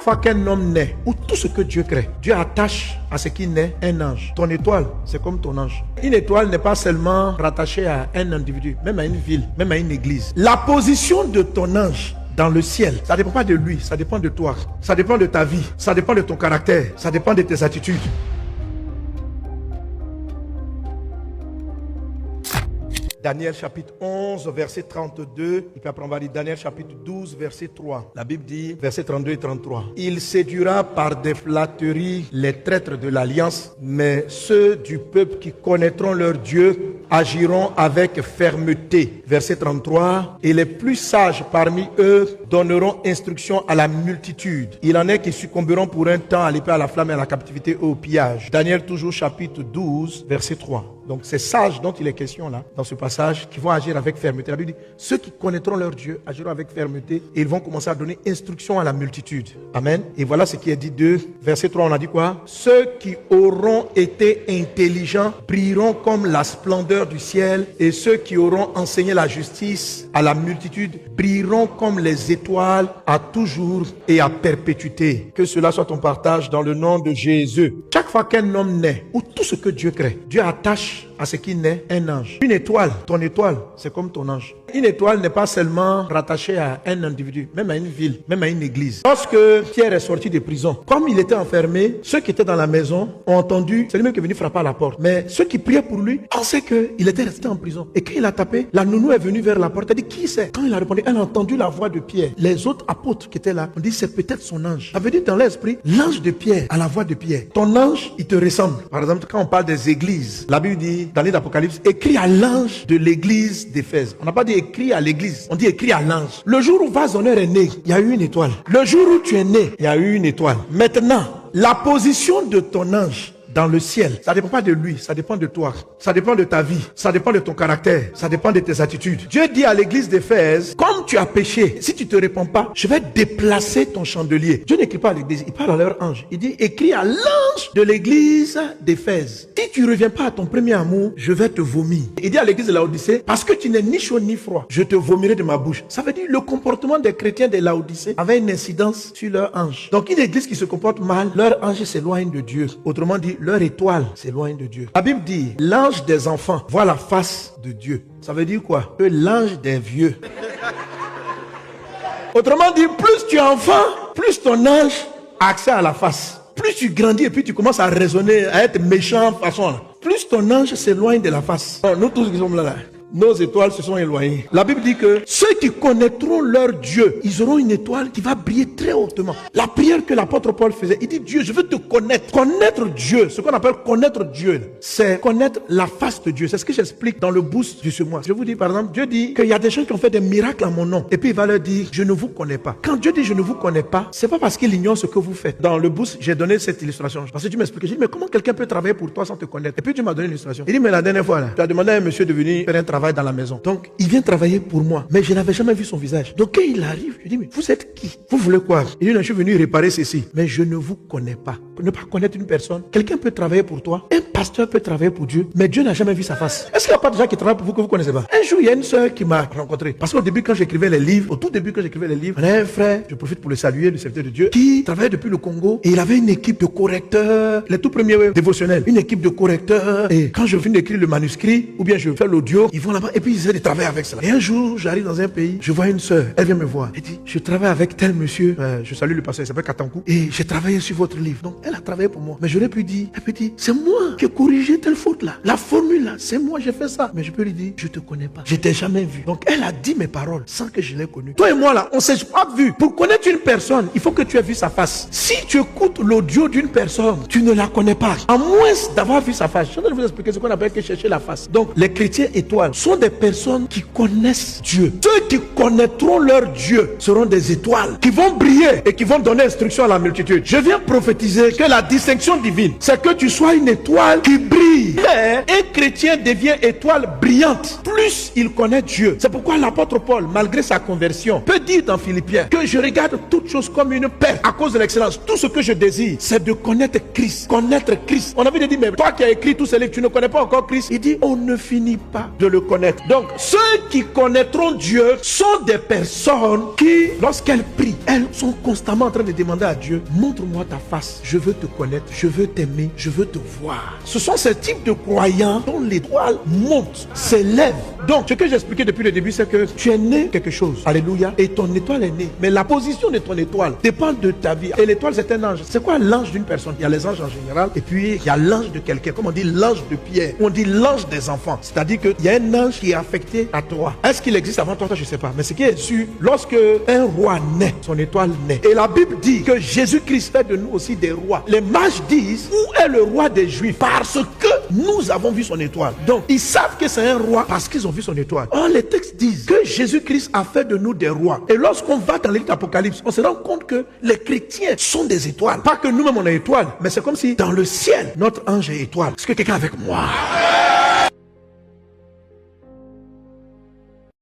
fois qu'un homme naît, ou tout ce que Dieu crée, Dieu attache à ce qui naît un ange. Ton étoile, c'est comme ton ange. Une étoile n'est pas seulement rattachée à un individu, même à une ville, même à une église. La position de ton ange dans le ciel, ça ne dépend pas de lui, ça dépend de toi. Ça dépend de ta vie, ça dépend de ton caractère, ça dépend de tes attitudes. Daniel chapitre 11, verset 32. Et puis après on va lire Daniel chapitre 12, verset 3. La Bible dit, verset 32 et 33. Il séduira par des flatteries les traîtres de l'alliance, mais ceux du peuple qui connaîtront leur Dieu agiront avec fermeté. Verset 33. Et les plus sages parmi eux donneront instruction à la multitude. Il en est qui succomberont pour un temps à l'épée, à la flamme, et à la captivité et au pillage. Daniel toujours chapitre 12, verset 3. Donc c'est sages dont il est question là, dans ce passage, qui vont agir avec fermeté. La Bible dit, ceux qui connaîtront leur Dieu agiront avec fermeté et ils vont commencer à donner instruction à la multitude. Amen. Et voilà ce qui est dit de verset 3, on a dit quoi? Ceux qui auront été intelligents brilleront comme la splendeur du ciel, et ceux qui auront enseigné la justice à la multitude brilleront comme les étoiles à toujours et à perpétuité. Que cela soit ton partage dans le nom de Jésus. Chaque fois qu'un homme naît, ou tout ce que Dieu crée, Dieu attache à ce qui naît un ange. Une étoile, ton étoile, c'est comme ton ange. Une étoile n'est pas seulement rattachée à un individu, même à une ville, même à une église. Lorsque Pierre est sorti de prison, comme il était enfermé, ceux qui étaient dans la maison ont entendu, c'est lui-même qui est venu frapper à la porte. Mais ceux qui priaient pour lui pensaient qu'il était resté en prison. Et quand il a tapé, la nounou est venue vers la porte. Elle a dit, qui c'est? Quand il a répondu, elle a entendu la voix de Pierre. Les autres apôtres qui étaient là ont dit, c'est peut-être son ange. Ça veut dire dans l'esprit, l'ange de Pierre a la voix de Pierre. Ton ange, il te ressemble. Par exemple, quand on parle des églises, la Bible dit, dans l'île d'Apocalypse, écrit à l'ange de l'église d'Éphèse. On n'a pas dit écrit à l'église, on dit écrit à l'ange. Le jour où Vazhonneur est né, il y a eu une étoile. Le jour où tu es né, il y a eu une étoile. Maintenant, la position de ton ange dans le ciel, ça ne dépend pas de lui, ça dépend de toi. Ça dépend de ta vie, ça dépend de ton caractère, ça dépend de tes attitudes. Dieu dit à l'église d'Éphèse, comme tu as péché, si tu ne te réponds pas, je vais déplacer ton chandelier. Dieu n'écrit pas à l'église, il parle à leur ange. Il dit, écris à l'ange de l'église d'Éphèse. Si tu ne reviens pas à ton premier amour, je vais te vomir. Il dit à l'église de Laodicée, parce que tu n'es ni chaud ni froid, je te vomirai de ma bouche. Ça veut dire le comportement des chrétiens de Laodicée avait une incidence sur leur ange. Donc une église qui se comporte mal, leur ange s'éloigne de Dieu. Autrement dit, leur étoile s'éloigne de Dieu. La Bible dit, l'ange des enfants voit la face de Dieu. Ça veut dire quoi? Que l'ange des vieux. Autrement dit, plus tu es enfant, plus ton ange a accès à la face. Plus tu grandis et puis tu commences à raisonner, à être méchant façon là, plus ton ange s'éloigne de la face. Alors, nous tous qui sommes là, nos étoiles se sont éloignées. La Bible dit que ceux qui connaîtront leur Dieu, ils auront une étoile qui va briller très hautement. La prière que l'apôtre Paul faisait, il dit, Dieu, je veux te connaître. Connaître Dieu, ce qu'on appelle connaître Dieu, c'est connaître la face de Dieu. C'est ce que j'explique dans le boost du ce mois. Je vous dis par exemple, Dieu dit qu'il y a des gens qui ont fait des miracles en mon nom. Et puis il va leur dire, je ne vous connais pas. Quand Dieu dit je ne vous connais pas, c'est pas parce qu'il ignore ce que vous faites. Dans le boost, j'ai donné cette illustration. Parce que Dieu m'explique. J'ai dit, mais comment quelqu'un peut travailler pour toi sans te connaître? Et puis Dieu m'a donné l'illustration. Il dit, mais la dernière fois là, tu as demandé à un monsieur de venir faire un travail dans la maison. Donc, il vient travailler pour moi. Mais je n'avais jamais vu son visage. Donc, quand il arrive, je dis, mais vous êtes qui? Vous voulez quoi? Il dit, je suis venu réparer ceci. Mais je ne vous connais pas. Pour ne pas connaître une personne, quelqu'un peut travailler pour toi. Un pasteur peut travailler pour Dieu. Mais Dieu n'a jamais vu sa face. Est-ce qu'il n'y a pas de gens qui travaillent pour vous que vous ne connaissez pas? Un jour, il y a une sœur qui m'a rencontré. Parce qu'au début, quand j'écrivais les livres, au tout début, quand j'écrivais les livres, on a un frère, je profite pour le saluer, le serviteur de Dieu, qui travaillait depuis le Congo. Et il avait une équipe de correcteurs, les tout premiers dévotionnels. Une équipe de correcteurs. Et quand je finis d'écrire le manuscrit, ou bien je fais l'audio, ils vont là-bas et puis ils essaient de travailler avec cela. Et un jour, j'arrive dans un pays, je vois une sœur, elle vient me voir. Elle dit, je travaille avec tel monsieur, je salue le pasteur, il s'appelle Katankou, et j'ai travaillé sur votre livre. Donc, elle a travaillé pour moi. Mais j'aurais pu dire, elle peut dire, c'est moi qui ai corrigé telle faute là. La formule là, c'est moi, j'ai fait ça. Mais je peux lui dire, je te connais pas. Je t'ai jamais vu. Donc, elle a dit mes paroles sans que je l'ai connue. Toi et moi là, on s'est pas vu. Pour connaître une personne, il faut que tu aies vu sa face. Si tu écoutes l'audio d'une personne, tu ne la connais pas. À moins d'avoir vu sa face. Je vais vous expliquer ce qu'on appelle que chercher la face. Donc, les chrétiens étoiles sont des personnes qui connaissent Dieu. Ceux qui connaîtront leur Dieu seront des étoiles qui vont briller et qui vont donner instruction à la multitude. Je viens prophétiser que la distinction divine, c'est que tu sois une étoile qui brille. Mais un chrétien devient étoile brillante plus il connaît Dieu. C'est pourquoi l'apôtre Paul, malgré sa conversion, peut dire dans Philippiens que je regarde toutes choses comme une perte à cause de l'excellence. Tout ce que je désire, c'est de connaître Christ. Connaître Christ. On avait dit, mais toi qui as écrit tous ces livres, tu ne connais pas encore Christ. Il dit, on ne finit pas de le connaître. Donc, ceux qui connaîtront Dieu sont des personnes qui, lorsqu'elles prient, elles sont constamment en train de demander à Dieu, montre-moi ta face, je veux te connaître, je veux t'aimer, je veux te voir. Ce sont ces types de croyants dont l'étoile monte, s'élève. Donc, ce que j'ai expliqué depuis le début, c'est que tu es né quelque chose. Alléluia. Et ton étoile est née. Mais la position de ton étoile dépend de ta vie. Et l'étoile, c'est un ange. C'est quoi l'ange d'une personne? Il y a les anges en général. Et puis, il y a l'ange de quelqu'un. Comme on dit l'ange de Pierre. On dit l'ange des enfants. C'est-à-dire qu'il y a un ange qui est affecté à toi. Est-ce qu'il existe avant toi? Je ne sais pas. Mais ce qui est sûr, lorsque un roi naît, son étoile naît. Et la Bible dit que Jésus-Christ fait de nous aussi des rois. Les mages disent, où est le roi des Juifs? Parce que nous avons vu son étoile. Donc, ils savent que c'est un roi parce qu'ils ont vu son étoile. Or, les textes disent que Jésus-Christ a fait de nous des rois. Et lorsqu'on va dans l'Église d'Apocalypse, on se rend compte que les chrétiens sont des étoiles. Pas que nous-mêmes on est étoiles, mais c'est comme si dans le ciel, notre ange est étoile. Est-ce que quelqu'un est avec moi?